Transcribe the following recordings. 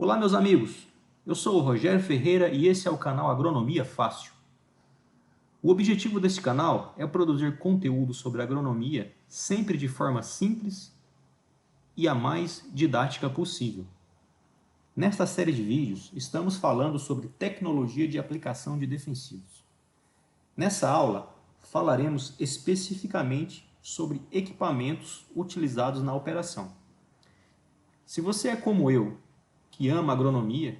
Olá, meus amigos! Eu sou o Rogério Ferreira e esse é o canal Agronomia Fácil. O objetivo desse canal é produzir conteúdo sobre agronomia sempre de forma simples e a mais didática possível. Nesta série de vídeos, estamos falando sobre tecnologia de aplicação de defensivos. Nessa aula, falaremos especificamente sobre equipamentos utilizados na operação. Se você é como eu, que ama agronomia,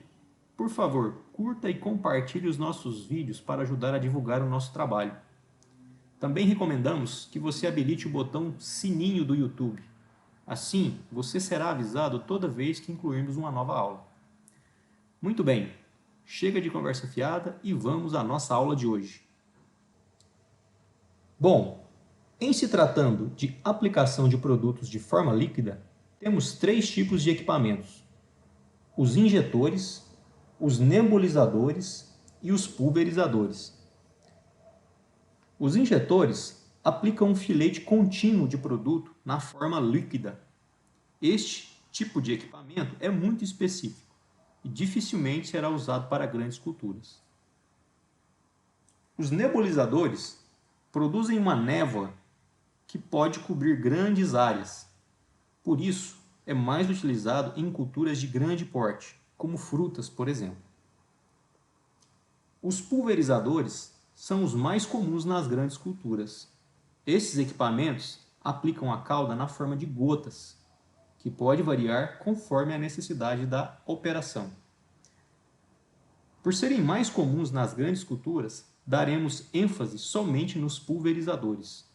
por favor, curta e compartilhe os nossos vídeos para ajudar a divulgar o nosso trabalho. Também recomendamos que você habilite o botão sininho do YouTube. Assim, você será avisado toda vez que incluirmos uma nova aula. Muito bem, chega de conversa fiada e vamos à nossa aula de hoje. Bom, em se tratando de aplicação de produtos de forma líquida, temos três tipos de equipamentos: os injetores, os nebulizadores e os pulverizadores. Os injetores aplicam um filete contínuo de produto na forma líquida. Este tipo de equipamento é muito específico e dificilmente será usado para grandes culturas. Os nebulizadores produzem uma névoa que pode cobrir grandes áreas. Por isso, é mais utilizado em culturas de grande porte, como frutas, por exemplo. Os pulverizadores são os mais comuns nas grandes culturas. Esses equipamentos aplicam a cauda na forma de gotas, que pode variar conforme a necessidade da operação. Por serem mais comuns nas grandes culturas, daremos ênfase somente nos pulverizadores.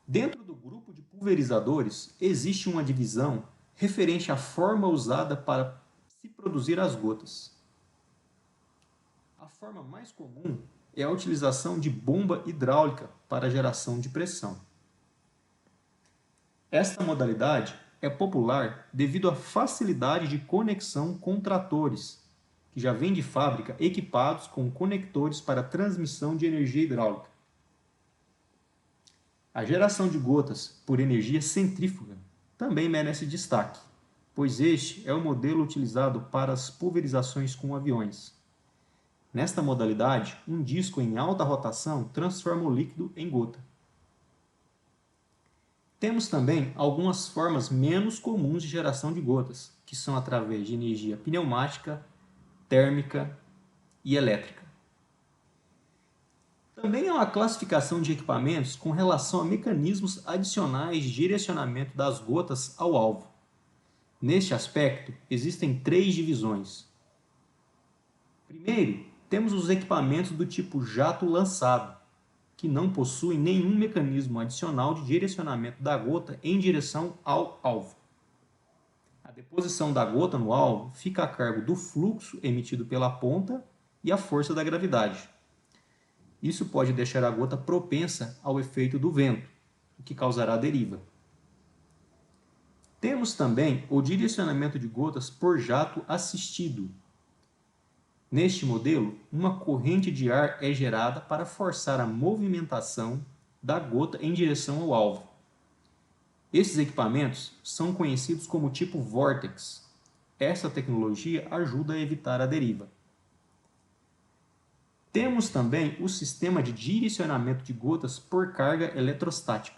Dentro do grupo de pulverizadores, existe uma divisão referente à forma usada para se produzir as gotas. A forma mais comum é a utilização de bomba hidráulica para a geração de pressão. Esta modalidade é popular devido à facilidade de conexão com tratores, que já vêm de fábrica equipados com conectores para transmissão de energia hidráulica. A geração de gotas por energia centrífuga também merece destaque, pois este é o modelo utilizado para as pulverizações com aviões. Nesta modalidade, um disco em alta rotação transforma o líquido em gota. Temos também algumas formas menos comuns de geração de gotas, que são através de energia pneumática, térmica e elétrica. Também há uma classificação de equipamentos com relação a mecanismos adicionais de direcionamento das gotas ao alvo. Neste aspecto, existem três divisões. Primeiro, temos os equipamentos do tipo jato lançado, que não possuem nenhum mecanismo adicional de direcionamento da gota em direção ao alvo. A deposição da gota no alvo fica a cargo do fluxo emitido pela ponta e a força da gravidade. Isso pode deixar a gota propensa ao efeito do vento, o que causará deriva. Temos também o direcionamento de gotas por jato assistido. Neste modelo, uma corrente de ar é gerada para forçar a movimentação da gota em direção ao alvo. Esses equipamentos são conhecidos como tipo Vortex. Essa tecnologia ajuda a evitar a deriva. Temos também o sistema de direcionamento de gotas por carga eletrostática.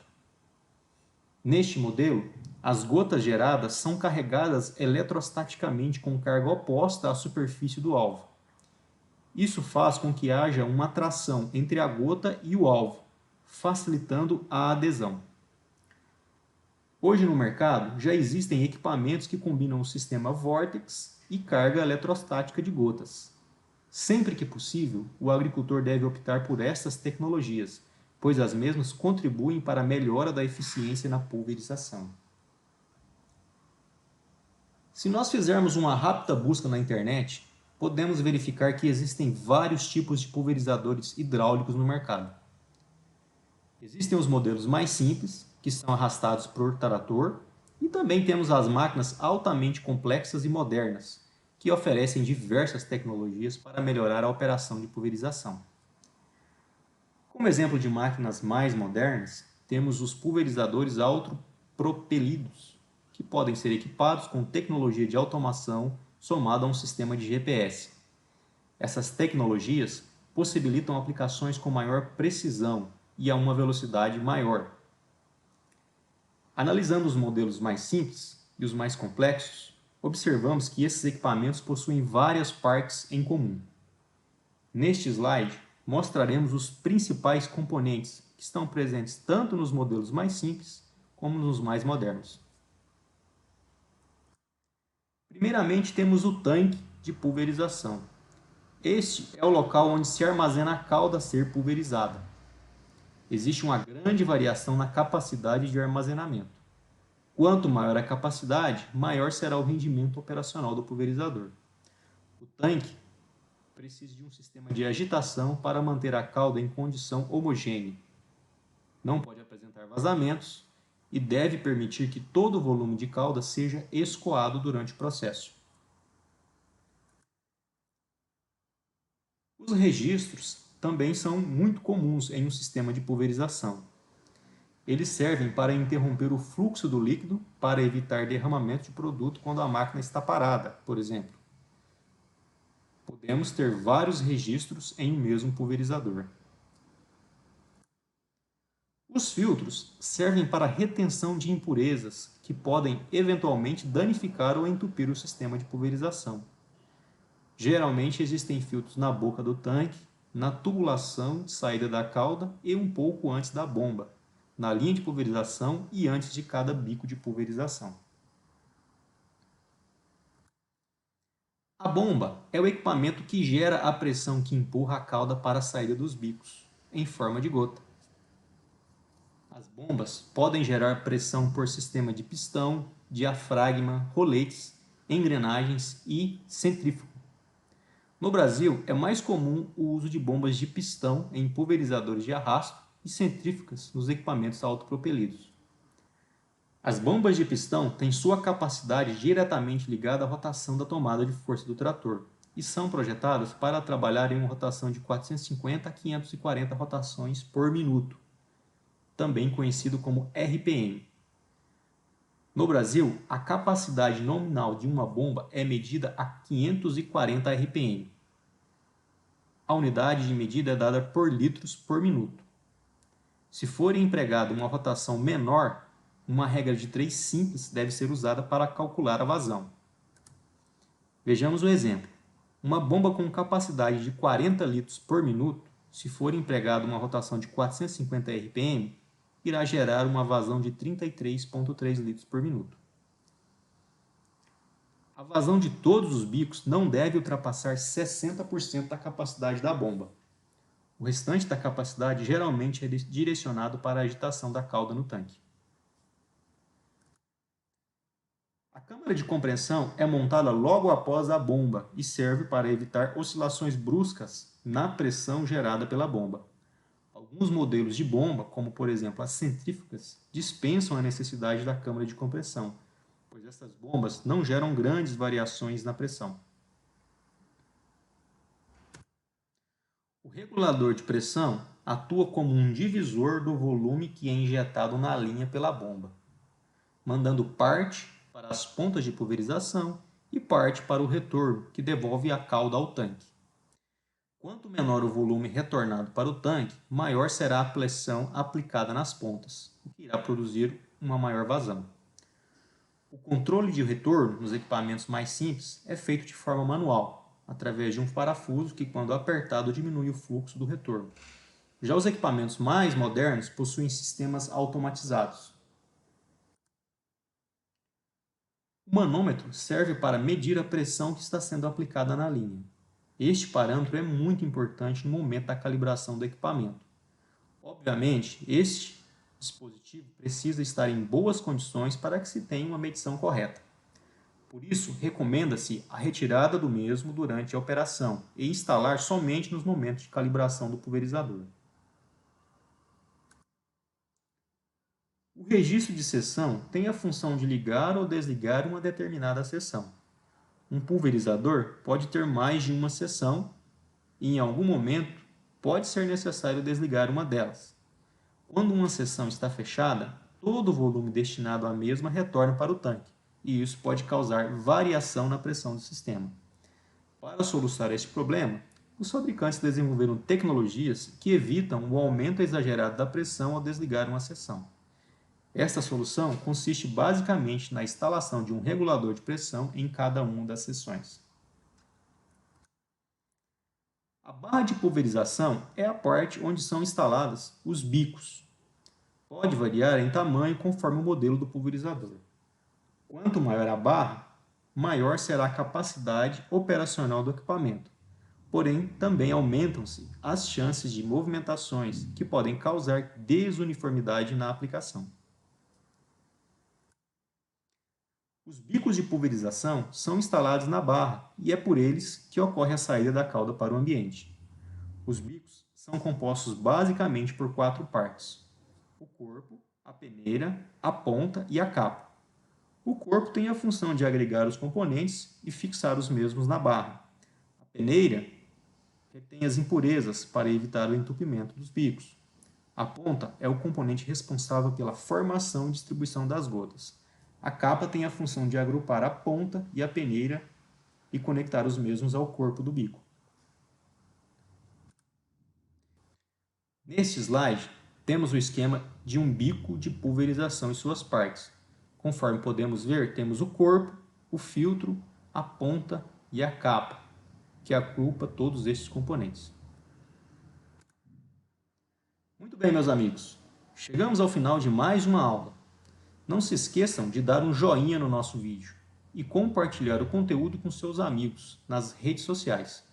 Neste modelo, as gotas geradas são carregadas eletrostaticamente com carga oposta à superfície do alvo. Isso faz com que haja uma atração entre a gota e o alvo, facilitando a adesão. Hoje no mercado já existem equipamentos que combinam o sistema Vortex e carga eletrostática de gotas. Sempre que possível, o agricultor deve optar por estas tecnologias, pois as mesmas contribuem para a melhora da eficiência na pulverização. Se nós fizermos uma rápida busca na internet, podemos verificar que existem vários tipos de pulverizadores hidráulicos no mercado. Existem os modelos mais simples, que são arrastados por trator, e também temos as máquinas altamente complexas e modernas, que oferecem diversas tecnologias para melhorar a operação de pulverização. Como exemplo de máquinas mais modernas, temos os pulverizadores autopropelidos, que podem ser equipados com tecnologia de automação somada a um sistema de GPS. Essas tecnologias possibilitam aplicações com maior precisão e a uma velocidade maior. Analisando os modelos mais simples e os mais complexos, observamos que esses equipamentos possuem várias partes em comum. Neste slide, mostraremos os principais componentes que estão presentes tanto nos modelos mais simples como nos mais modernos. Primeiramente, temos o tanque de pulverização. Este é o local onde se armazena a calda a ser pulverizada. Existe uma grande variação na capacidade de armazenamento. Quanto maior a capacidade, maior será o rendimento operacional do pulverizador. O tanque precisa de um sistema de agitação para manter a calda em condição homogênea. Não pode apresentar vazamentos e deve permitir que todo o volume de calda seja escoado durante o processo. Os registros também são muito comuns em um sistema de pulverização. Eles servem para interromper o fluxo do líquido para evitar derramamento de produto quando a máquina está parada, por exemplo. Podemos ter vários registros em um mesmo pulverizador. Os filtros servem para retenção de impurezas que podem eventualmente danificar ou entupir o sistema de pulverização. Geralmente existem filtros na boca do tanque, na tubulação de saída da calda e um pouco antes da bomba, na linha de pulverização e antes de cada bico de pulverização. A bomba é o equipamento que gera a pressão que empurra a calda para a saída dos bicos, em forma de gota. As bombas podem gerar pressão por sistema de pistão, diafragma, roletes, engrenagens e centrífugo. No Brasil, é mais comum o uso de bombas de pistão em pulverizadores de arrasto e centrífugas nos equipamentos autopropelidos. As bombas de pistão têm sua capacidade diretamente ligada à rotação da tomada de força do trator e são projetadas para trabalhar em uma rotação de 450 a 540 rotações por minuto, também conhecido como RPM. No Brasil, a capacidade nominal de uma bomba é medida a 540 RPM. A unidade de medida é dada por litros por minuto. Se for empregada uma rotação menor, uma regra de 3 simples deve ser usada para calcular a vazão. Vejamos o exemplo. Uma bomba com capacidade de 40 litros por minuto, se for empregada uma rotação de 450 RPM, irá gerar uma vazão de 33,3 litros por minuto. A vazão de todos os bicos não deve ultrapassar 60% da capacidade da bomba. O restante da capacidade geralmente é direcionado para a agitação da calda no tanque. A câmara de compressão é montada logo após a bomba e serve para evitar oscilações bruscas na pressão gerada pela bomba. Alguns modelos de bomba, como por exemplo as centrífugas, dispensam a necessidade da câmara de compressão, pois essas bombas não geram grandes variações na pressão. O regulador de pressão atua como um divisor do volume que é injetado na linha pela bomba, mandando parte para as pontas de pulverização e parte para o retorno, que devolve a calda ao tanque. Quanto menor o volume retornado para o tanque, maior será a pressão aplicada nas pontas, o que irá produzir uma maior vazão. O controle de retorno nos equipamentos mais simples é feito de forma manual, através de um parafuso que, quando apertado, diminui o fluxo do retorno. Já os equipamentos mais modernos possuem sistemas automatizados. O manômetro serve para medir a pressão que está sendo aplicada na linha. Este parâmetro é muito importante no momento da calibração do equipamento. Obviamente, este dispositivo precisa estar em boas condições para que se tenha uma medição correta. Por isso, recomenda-se a retirada do mesmo durante a operação e instalar somente nos momentos de calibração do pulverizador. O registro de seção tem a função de ligar ou desligar uma determinada seção. Um pulverizador pode ter mais de uma seção e, em algum momento, pode ser necessário desligar uma delas. Quando uma seção está fechada, todo o volume destinado à mesma retorna para o tanque, e isso pode causar variação na pressão do sistema. Para solucionar este problema, os fabricantes desenvolveram tecnologias que evitam o aumento exagerado da pressão ao desligar uma seção. Esta solução consiste basicamente na instalação de um regulador de pressão em cada uma das seções. A barra de pulverização é a parte onde são instalados os bicos. Pode variar em tamanho conforme o modelo do pulverizador. Quanto maior a barra, maior será a capacidade operacional do equipamento. Porém, também aumentam-se as chances de movimentações que podem causar desuniformidade na aplicação. Os bicos de pulverização são instalados na barra e é por eles que ocorre a saída da cauda para o ambiente. Os bicos são compostos basicamente por 4 partes: o corpo, a peneira, a ponta e a capa. O corpo tem a função de agregar os componentes e fixar os mesmos na barra. A peneira retém as impurezas para evitar o entupimento dos bicos. A ponta é o componente responsável pela formação e distribuição das gotas. A capa tem a função de agrupar a ponta e a peneira e conectar os mesmos ao corpo do bico. Neste slide, temos o esquema de um bico de pulverização e suas partes. Conforme podemos ver, temos o corpo, o filtro, a ponta e a capa, que agrupa todos estes componentes. Muito bem, meus amigos, chegamos ao final de mais uma aula. Não se esqueçam de dar um joinha no nosso vídeo e compartilhar o conteúdo com seus amigos nas redes sociais.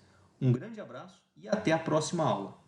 Um grande abraço e até a próxima aula.